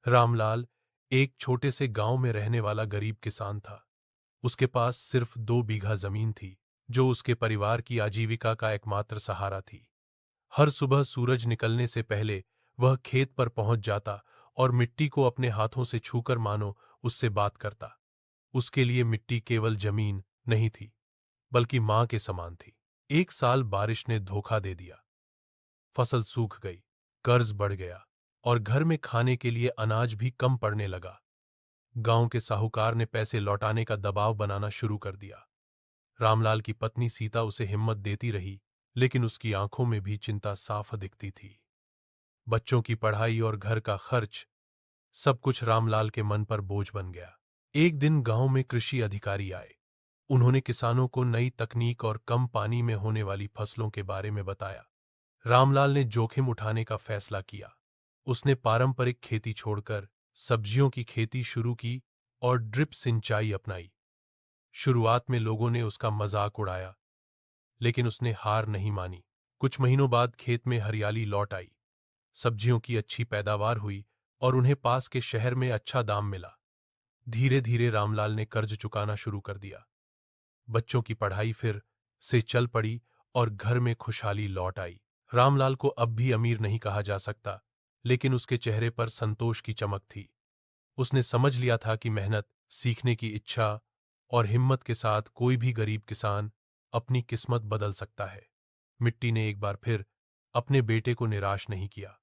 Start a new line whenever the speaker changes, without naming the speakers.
रामलाल एक छोटे से गांव में रहने वाला गरीब किसान था। उसके पास सिर्फ 2 बीघा जमीन थी, जो उसके परिवार की आजीविका का एकमात्र सहारा थी। हर सुबह सूरज निकलने से पहले वह खेत पर पहुंच जाता और मिट्टी को अपने हाथों से छूकर मानो उससे बात करता। उसके लिए मिट्टी केवल जमीन नहीं थी, बल्कि मां के समान थी। एक साल बारिश ने धोखा दे दिया। फसल सूख गई, कर्ज बढ़ गया और घर में खाने के लिए अनाज भी कम पड़ने लगा। गांव के साहूकार ने पैसे लौटाने का दबाव बनाना शुरू कर दिया। रामलाल की पत्नी सीता उसे हिम्मत देती रही, लेकिन उसकी आंखों में भी चिंता साफ दिखती थी। बच्चों की पढ़ाई और घर का खर्च, सब कुछ रामलाल के मन पर बोझ बन गया। एक दिन गांव में कृषि अधिकारी आए। उन्होंने किसानों को नई तकनीक और कम पानी में होने वाली फसलों के बारे में बताया। रामलाल ने जोखिम उठाने का फैसला किया। उसने पारंपरिक खेती छोड़कर सब्जियों की खेती शुरू की और ड्रिप सिंचाई अपनाई। शुरुआत में लोगों ने उसका मजाक उड़ाया, लेकिन उसने हार नहीं मानी। कुछ महीनों बाद खेत में हरियाली लौट आई, सब्जियों की अच्छी पैदावार हुई और उन्हें पास के शहर में अच्छा दाम मिला। धीरे धीरे रामलाल ने कर्ज चुकाना शुरू कर दिया। बच्चों की पढ़ाई फिर से चल पड़ी और घर में खुशहाली लौट आई। रामलाल को अब भी अमीर नहीं कहा जा सकता, लेकिन उसके चेहरे पर संतोष की चमक थी। उसने समझ लिया था कि मेहनत, सीखने की इच्छा और हिम्मत के साथ कोई भी गरीब किसान अपनी किस्मत बदल सकता है। मिट्टी ने एक बार फिर अपने बेटे को निराश नहीं किया।